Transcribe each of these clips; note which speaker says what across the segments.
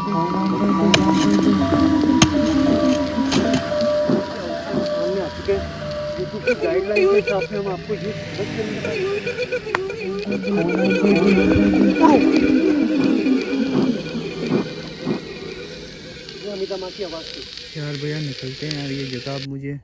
Speaker 1: Guideline के हिसाब से हम आपको ये हमीदा माँ की आवाज़ थी।
Speaker 2: यार भैया निकलते हैं यार, ये जगह अब मुझे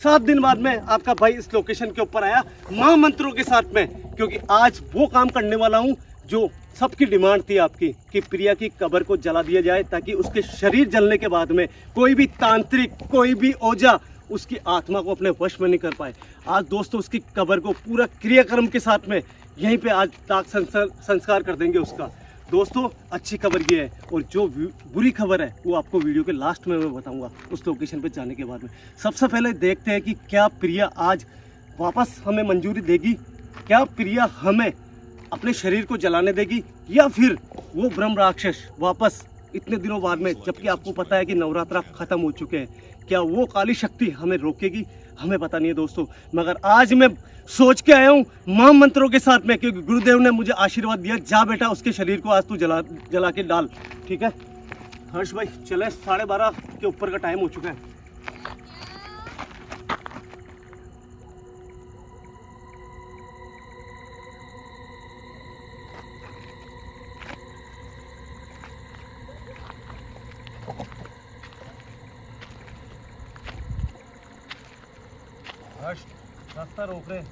Speaker 1: 7 दिन बाद में आपका भाई इस लोकेशन के ऊपर आया मां मंत्रों के साथ में, क्योंकि आज वो काम करने वाला हूं जो सबकी डिमांड थी आपकी कि प्रिया की कब्र को जला दिया जाए, ताकि उसके शरीर जलने के बाद में कोई भी तांत्रिक, कोई भी ओझा उसकी आत्मा को अपने वश में नहीं कर पाए। आज दोस्तों उसकी कब्र को पूरा क्रियाक्रम के साथ में यहीं पे आज दाग संस्कार कर देंगे उसका। दोस्तों अच्छी खबर ये है, और जो बुरी खबर है वो आपको वीडियो के लास्ट में मैं बताऊंगा उस लोकेशन पे जाने के बाद में। सबसे पहले देखते हैं कि क्या प्रिया आज वापस हमें मंजूरी देगी, क्या प्रिया हमें अपने शरीर को जलाने देगी, या फिर वो ब्रह्म राक्षस वापस इतने दिनों बाद में, जबकि आपको पता है कि नवरात्रा खत्म हो चुके हैं, क्या वो काली शक्ति हमें रोकेगी, हमें पता नहीं है दोस्तों। मगर आज मैं सोच के आया हूँ मां मंत्रों के साथ में, क्योंकि गुरुदेव ने मुझे आशीर्वाद दिया, जा बेटा उसके शरीर को आज तू जला के डाल। ठीक है हर्ष भाई, चले 12:30 के ऊपर का टाइम हो चुका है। हर्ष रास्ता रोक रहे।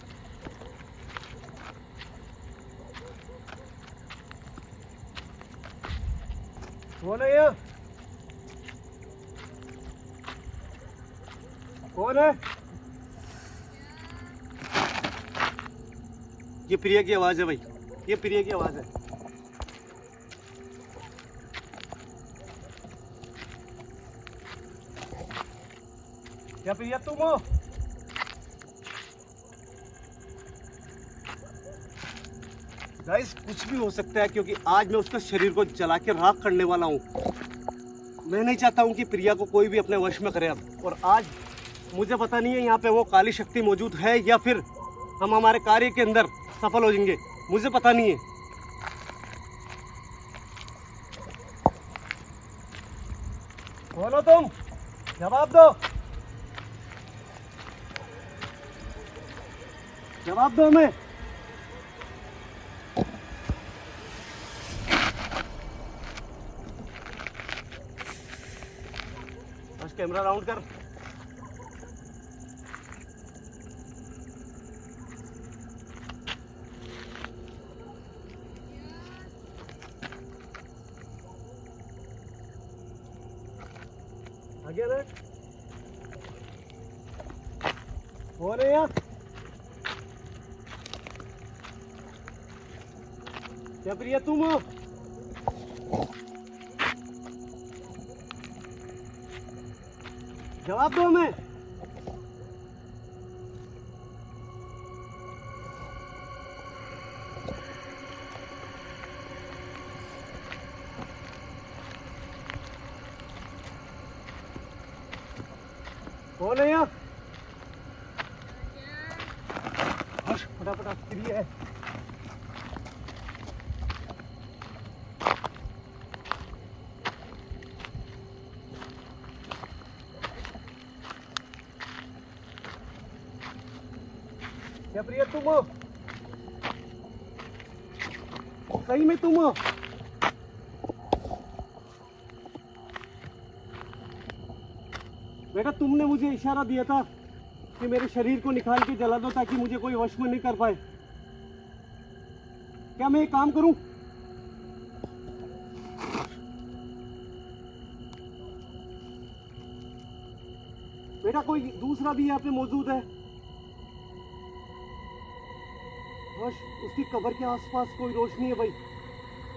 Speaker 1: कौन है ये? कौन है? ये प्रिया की आवाज है भाई, ये प्रिया की आवाज है। क्या प्रिया तुम हो? गाइस कुछ भी हो सकता है, क्योंकि आज मैं उसका शरीर को जला के राख करने वाला हूँ। मैं नहीं चाहता हूँ कि प्रिया को कोई भी अपने वश में करे अब। और आज मुझे पता नहीं है यहाँ पे वो काली शक्ति मौजूद है या फिर हम हमारे कार्य के अंदर सफल हो जाएंगे, मुझे पता नहीं है। कौन हो तुम? जवाब दो, जवाब दो हमें। बस कैमरा राउंड कर। आगे ना कौन है यहाँ? क्या प्रिया तुम हो? जवाब दो हमें। कौन है यहाँ? हर्ष फटाफट प्रिया है। क्या प्रिया तुम हो? सही में तुम हो? बेटा तुमने मुझे इशारा दिया था कि मेरे शरीर को निकाल के जला दो ताकि मुझे कोई वश में नहीं कर पाए। क्या मैं ये काम करूं? बेटा कोई दूसरा भी यहाँ पे मौजूद है? बस उसकी कब्र के आसपास कोई रोशनी है भाई,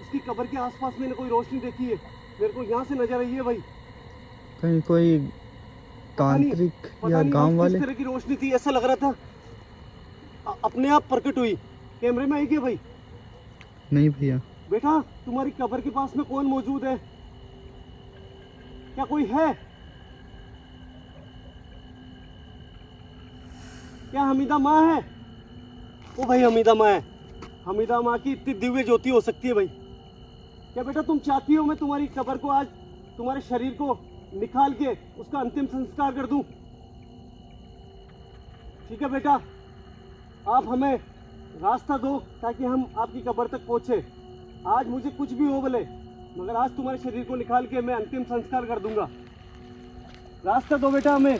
Speaker 1: उसकी कब्र के आसपास मैंने कोई रोशनी देखी है, मेरे को यहाँ से नजर आई है भाई।
Speaker 2: कहीं कोई तांत्रिक या गांव वाले?
Speaker 1: किस तरह की रोशनी थी, ऐसा लग रहा था अपने आप प्रकट हुई। कैमरे में आई क्या भाई?
Speaker 2: नहीं भैया।
Speaker 1: बेटा तुम्हारी कब्र के पास में कौन मौजूद है? क्या कोई है? क्या हमीदा माँ है? वो भाई हमीदा माँ है। हमीदा माँ की इतनी दिव्य ज्योति हो सकती है भाई? क्या बेटा तुम चाहती हो मैं तुम्हारी कब्र को आज तुम्हारे शरीर को निकाल के उसका अंतिम संस्कार कर दूं? ठीक है बेटा, आप हमें रास्ता दो ताकि हम आपकी कब्र तक पहुंचे। आज मुझे कुछ भी हो बोले, मगर आज तुम्हारे शरीर को निकाल के मैं अंतिम संस्कार कर दूंगा। रास्ता दो बेटा हमें।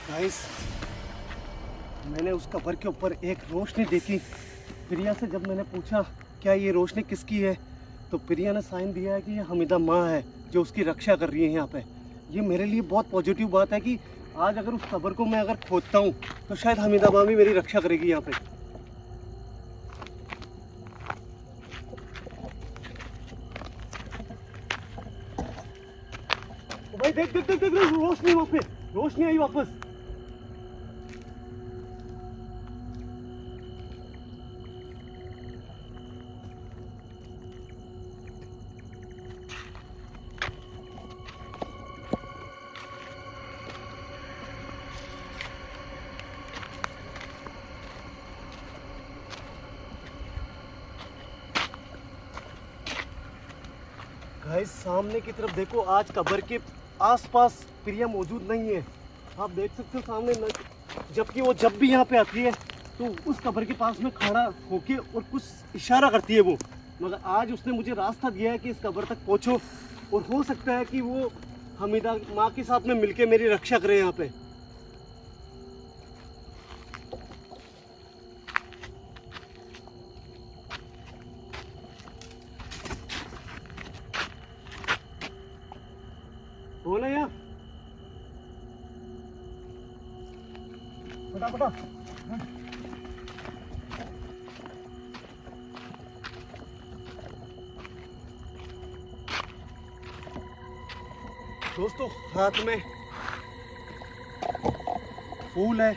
Speaker 1: गाइस, मैंने उस कब्र के ऊपर एक रोशनी देखी। प्रिया से जब मैंने पूछा क्या ये रोशनी किसकी है, तो प्रिया ने साइन दिया है कि ये हमीदा माँ है जो उसकी रक्षा कर रही है यहाँ पे। ये मेरे लिए बहुत पॉजिटिव बात है कि आज अगर उस कब्र को मैं अगर खोदता हूँ तो शायद हमीदा माँ भी मेरी रक्षा करेगी यहाँ पे। भाई देख देख देख देख रोशनी, वहाँ पे रोशनी आई वापस। गाइस सामने की तरफ देखो, आज कब्र के आसपास प्रिया मौजूद नहीं है। आप देख सकते हो सामने जबकि वो जब भी यहाँ पे आती है तो उस कब्र के पास में खड़ा होके और कुछ इशारा करती है वो। मगर आज उसने मुझे रास्ता दिया है कि इस कब्र तक पहुँचो, और हो सकता है कि वो हमीदा माँ के साथ में मिलके मेरी रक्षा करे यहाँ पे। बोला यहाँ फटाफट। दोस्तों हाथ में फूल है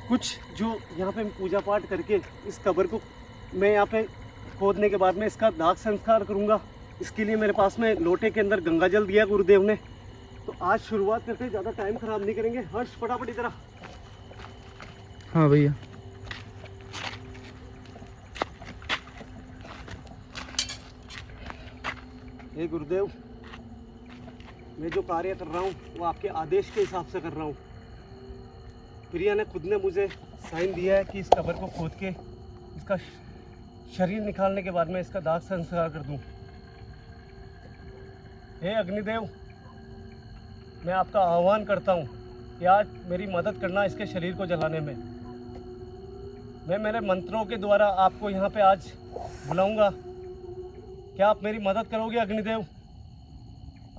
Speaker 1: कुछ, जो यहाँ पे पूजा पाठ करके इस कब्र को मैं यहाँ पे खोदने के बाद में इसका दाग संस्कार करूँगा। इसके लिए मेरे पास में लोटे के अंदर गंगा जल दिया गुरुदेव ने। तो आज शुरुआत करते हैं, ज़्यादा टाइम खराब नहीं करेंगे। हर्ष फटाफट इधर आ।
Speaker 2: हाँ भैया।
Speaker 1: हे गुरुदेव, मैं जो कार्य कर रहा हूँ वो आपके आदेश के हिसाब से कर रहा हूँ। प्रिया ने खुद ने मुझे साइन दिया है कि इस कब्र को खोद के इसका शरीर निकालने के बाद में इसका दाग संस्कार कर दूँ। हे अग्निदेव, मैं आपका आह्वान करता हूँ कि आज मेरी मदद करना इसके शरीर को जलाने में। मैं मेरे मंत्रों के द्वारा आपको यहाँ पे आज बुलाऊंगा। क्या आप मेरी मदद करोगे अग्निदेव?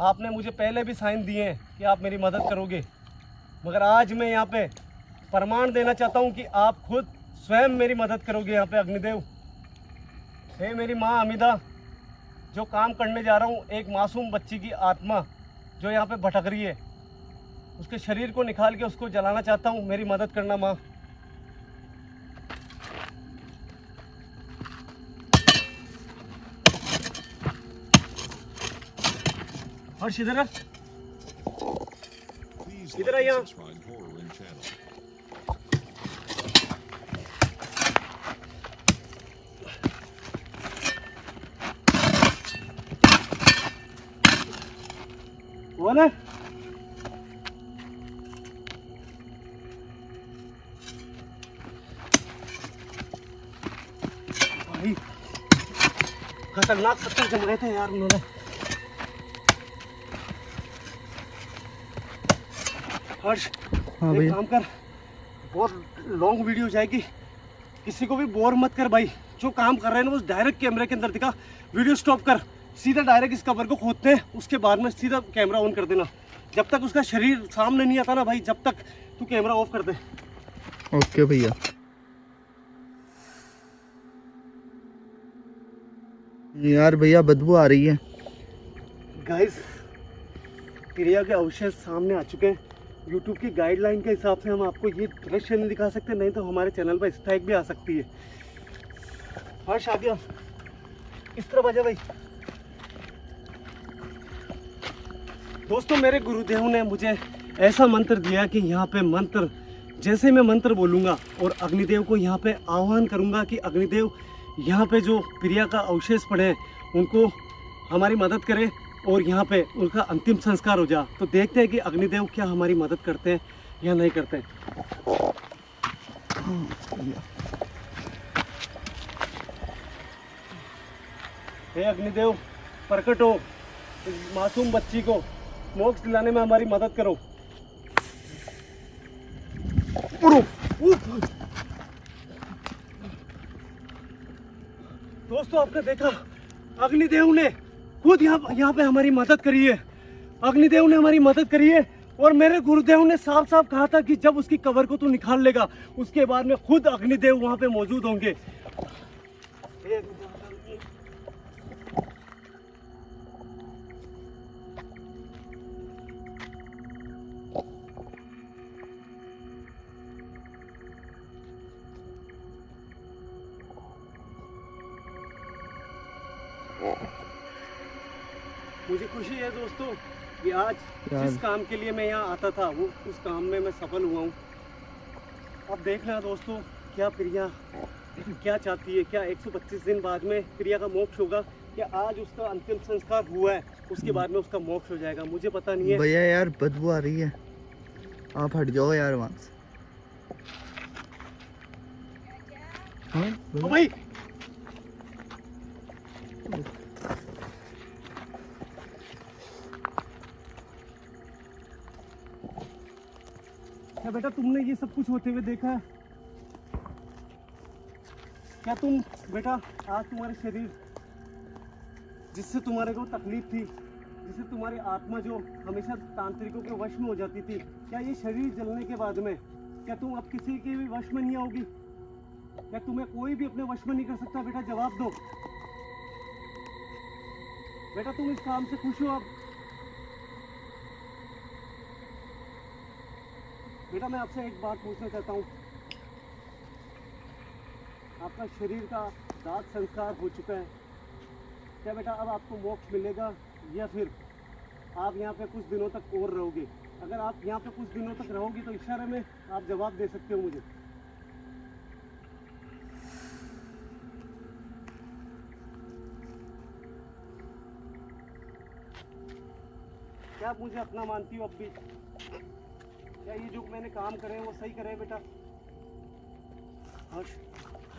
Speaker 1: आपने मुझे पहले भी साइन दिए हैं कि आप मेरी मदद करोगे, मगर आज मैं यहाँ पे प्रमाण देना चाहता हूँ कि आप खुद स्वयं मेरी मदद करोगे यहाँ पे अग्निदेव। हे मेरी माँ हमीदा, जो काम करने जा रहा हूँ, एक मासूम बच्ची की आत्मा जो यहाँ पे भटक रही है, उसके शरीर को निकाल के उसको जलाना चाहता हूँ। मेरी मदद करना माँ। हर्ष इधर आ, इधर आ यहाँ। बोले भाई, खतरनाक पत्थर जमाए थे यार उन्होंने। हर्ष
Speaker 2: हाँ
Speaker 1: एक
Speaker 2: भैया।
Speaker 1: काम कर, बहुत लॉन्ग वीडियो जाएगी, किसी को भी बोर मत कर भाई। जो काम कर रहे हैं ना वो डायरेक्ट कैमरे के अंदर दिखा। वीडियो स्टॉप कर, सीधा डायरेक्ट इस कवर को खोदते हैं, उसके बाद में सीधा कैमरा ऑन कर देना। जब तक उसका शरीर सामने नहीं आता ना भाई, जब तक तू कैमरा ऑफ कर दे।
Speaker 2: ओके भैया। यार भैया बदबू आ रही है।
Speaker 1: गाइस प्रिया के अवशेष सामने आ चुके हैं। यूट्यूब की गाइडलाइन के हिसाब से हम आपको ये दृश्य नहीं दिखा सकते, नहीं तो हमारे चैनल पर स्ट्राइक भी आ सकती है। हर्ष आ गया, इस तरफ आ जा भाई। दोस्तों मेरे गुरुदेव ने मुझे ऐसा मंत्र दिया कि यहाँ पे मंत्र, जैसे मैं मंत्र बोलूँगा और अग्निदेव को यहाँ पे आह्वान करूँगा कि अग्निदेव यहाँ पे जो प्रिया का अवशेष पड़े हैं उनको हमारी मदद करे और यहाँ पे उनका अंतिम संस्कार हो जा। तो देखते हैं कि अग्निदेव क्या हमारी मदद करते हैं या नहीं करते हैं। हे अग्निदेव, प्रकट हो, इस मासूम बच्ची को मोक्ष दिलाने में हमारी मदद करो। दोस्तों आपने देखा, अग्निदेव ने खुद यहाँ पे हमारी मदद करी है। अग्निदेव ने हमारी मदद करी है और मेरे गुरुदेव ने साफ साफ कहा था कि जब उसकी कब्र को तू निकाल लेगा उसके बाद में खुद अग्निदेव वहां पे मौजूद होंगे। मुझे खुशी है दोस्तों कि आज जिस काम के लिए मैं यहाँ आता था वो उस काम में मैं सफल हुआ हूँ। अब देखना दोस्तों, क्या प्रिया क्या चाहती है, क्या 125 दिन बाद में प्रिया का मोक्ष होगा, क्या आज उसका अंतिम संस्कार हुआ है उसके बाद में उसका मोक्ष हो जाएगा, मुझे पता नहीं है।
Speaker 2: भैया यार बदबू आ रही है, आप हट जाओ यार वहाँ से। हाँ
Speaker 1: भाई क्या बेटा तुमने ये सब कुछ होते हुए देखा है? क्या तुम बेटा आज तुम्हारे शरीर जिससे तुम्हारे को तकलीफ थी, जिससे तुम्हारी आत्मा जो हमेशा तांत्रिकों के वश में हो जाती थी, क्या ये शरीर जलने के बाद में क्या तुम अब किसी के भी वश में नहीं आओगी? क्या तुम्हें कोई भी अपने वश में नहीं कर सकता? बेटा जवाब दो। बेटा तुम इस काम से खुश हो? अब बेटा मैं आपसे एक बात पूछना चाहता हूँ, आपका शरीर का दाह संस्कार हो चुका है, क्या बेटा अब आपको मोक्ष मिलेगा या फिर आप यहाँ पे कुछ दिनों तक और रहोगे? अगर आप यहाँ पे कुछ दिनों तक रहोगे तो इशारे में आप जवाब दे सकते हो मुझे। क्या आप मुझे अपना मानती हो अब भी? क्या ये जो मैंने काम करे हैं वो सही करे बेटा? हर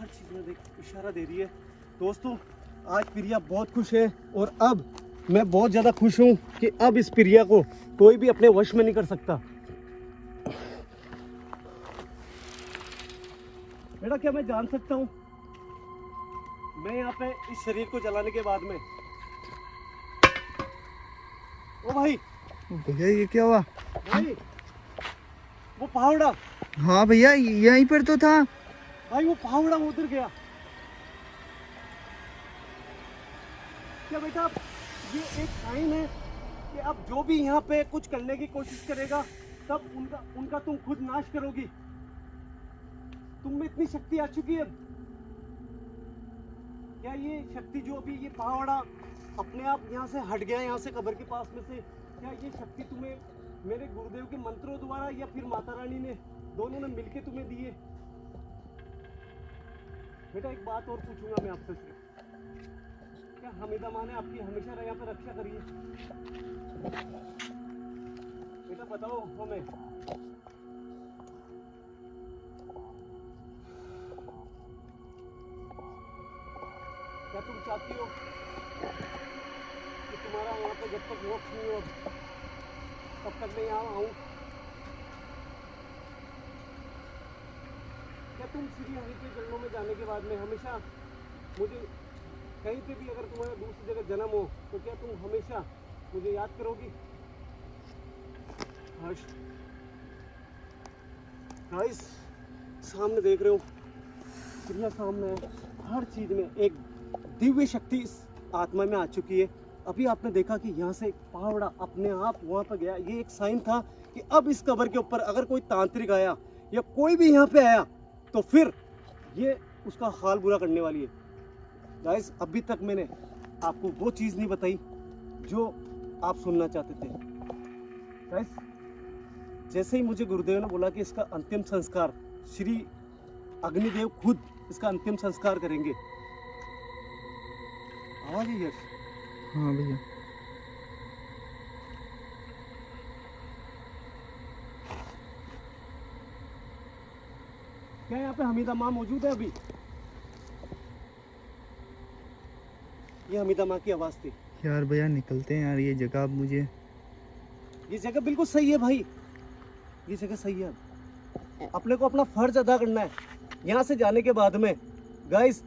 Speaker 1: चीज में देख इशारा दे रही है। दोस्तों आज प्रिया बहुत खुश है और अब मैं बहुत ज्यादा खुश हूँ कि अब इस प्रिया को कोई भी अपने वश में नहीं कर सकता। बेटा क्या मैं जान सकता हूँ, मैं यहाँ पे इस शरीर को जलाने के बाद में, ओ भाई
Speaker 2: भैया ये क्या हुआ?
Speaker 1: भाई वो पहावड़ा,
Speaker 2: हाँ भैया यहीं पर तो था
Speaker 1: भाई वो पहावड़ा उधर गया। क्या बेटा ये एक साइन है कि अब जो भी यहाँ पे कुछ करने की कोशिश करेगा तब उनका तुम खुद नाश करोगी। तुम में इतनी शक्ति आ चुकी है। क्या ये शक्ति जो अभी ये पहावड़ा अपने आप यहाँ से हट गया, यहाँ से कब्र के पास में से, क्या ये शक्ति तुम्हें मेरे गुरुदेव के मंत्रों द्वारा या फिर माता रानी ने दोनों ने मिलके तुम्हें दी है? बेटा एक बात और पूछूंगा मैं आपसे, क्या हमीदा माँ ने आपकी हमेशा यहाँ पे रक्षा करी है? बेटा बताओ हमें। क्या तुम चाहती हो कि तुम्हारा यहाँ पे जब तक मोक्ष नहीं हो तब तक मैं यहाँ आऊँ? क्या तुम श्री हरि के चरणों में जाने के बाद में हमेशा मुझे कहीं पे भी अगर तुम्हारा दूसरी जगह जन्म हो तो क्या तुम हमेशा मुझे याद करोगी? हर्ष गाइस सामने देख रहे हो, प्रिया सामने है। हर चीज में एक दिव्य शक्ति इस आत्मा में आ चुकी है अभी आपने देखा कि यहाँ से एक पावड़ा अपने आप वहाँ पे गया, ये एक साइन था कि अब इस कबर के ऊपर अगर कोई तांत्रिक आया या कोई भी यहाँ पे आया तो फिर ये उसका हाल बुरा करने वाली है। गाइस, अभी तक मैंने आपको वो चीज़ नहीं बताई जो आप सुनना चाहते थे। गाइस, जैसे ही मुझे गुरुदेव ने बोला कि इसका अंतिम संस्कार श्री अग्निदेव खुद इसका अंतिम संस्कार करेंगे। आवाज है यश?
Speaker 2: हाँ भैया।
Speaker 1: क्या यहाँ पे हमीदा माँ मौजूद है? अभी ये हमीदा माँ की आवाज थी।
Speaker 2: यार भैया निकलते हैं यार, ये जगह अब मुझे,
Speaker 1: ये जगह बिल्कुल सही है भाई, ये जगह सही है। अपने को अपना फर्ज अदा करना है। यहाँ से जाने के बाद में गाइस,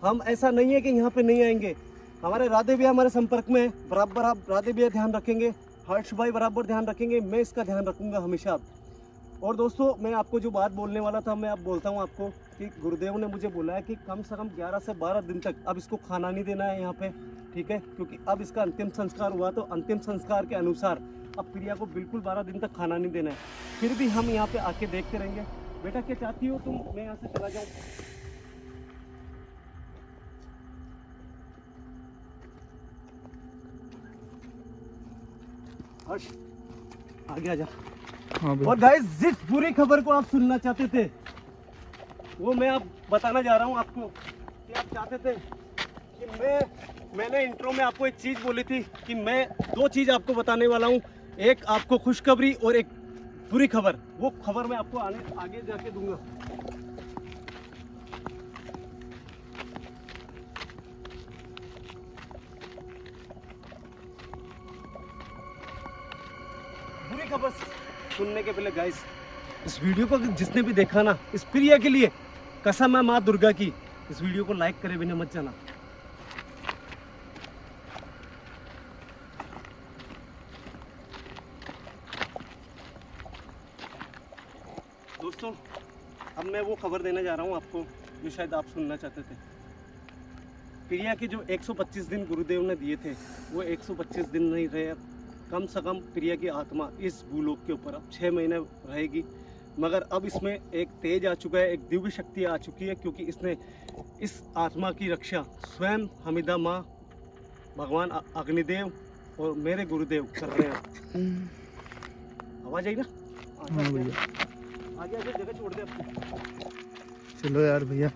Speaker 1: हम ऐसा नहीं है कि यहाँ पे नहीं आएंगे। हमारे राधे भैया हमारे संपर्क में है, बराबर आप राधे भैया ध्यान रखेंगे, हर्ष भाई बराबर ध्यान रखेंगे, मैं इसका ध्यान रखूंगा हमेशा। और दोस्तों, मैं आपको जो बात बोलने वाला था मैं अब बोलता हूँ आपको कि गुरुदेव ने मुझे बोला है कि कम से कम 11 से 12 दिन तक अब इसको खाना नहीं देना है यहाँ पे, ठीक है? क्योंकि अब इसका अंतिम संस्कार हुआ, तो अंतिम संस्कार के अनुसार अब प्रिया को बिल्कुल 12 दिन तक खाना नहीं देना है। फिर भी हम यहाँ पे आके देखते रहेंगे। बेटा, क्या चाहती हो तुम मैं यहाँ से चला जाऊँ? हर्ष, आगे आ जा।
Speaker 2: हाँ भैया।
Speaker 1: और गाइस, जिस बुरी खबर को आप सुनना चाहते थे वो मैं अब बताना जा रहा हूँ आपको कि आप चाहते थे कि मैंने इंट्रो में आपको एक चीज़ बोली थी कि मैं 2 चीज़ आपको बताने वाला हूँ, एक आपको खुशखबरी और एक बुरी खबर। वो खबर मैं आपको आगे जाके दूंगा। बुरी खबर सुनने के पहले गाइस, इस वीडियो को जिसने भी देखा ना, इस प्रिया के लिए कसम है माँ दुर्गा की, इस वीडियो को लाइक करे बिना मत जाना। दोस्तों, अब मैं वो खबर देने जा रहा हूँ आपको जो शायद आप सुनना चाहते थे। प्रिया के जो 125 दिन गुरुदेव ने दिए थे वो 125 दिन नहीं रहे। कम से कम प्रिया की आत्मा इस भूलोक के ऊपर अब 6 महीने रहेगी। मगर अब इसमें एक तेज आ चुका है, एक दिव्य शक्ति आ चुकी है, क्योंकि इसने इस आत्मा की रक्षा स्वयं हमीदा माँ, भगवान अग्निदेव और मेरे गुरुदेव कर रहे हैं। आवाज आई ना?
Speaker 2: हाँ भैया।
Speaker 1: आगे आगे जगह छोड़ दे अपनी।
Speaker 2: चलो यार भैया।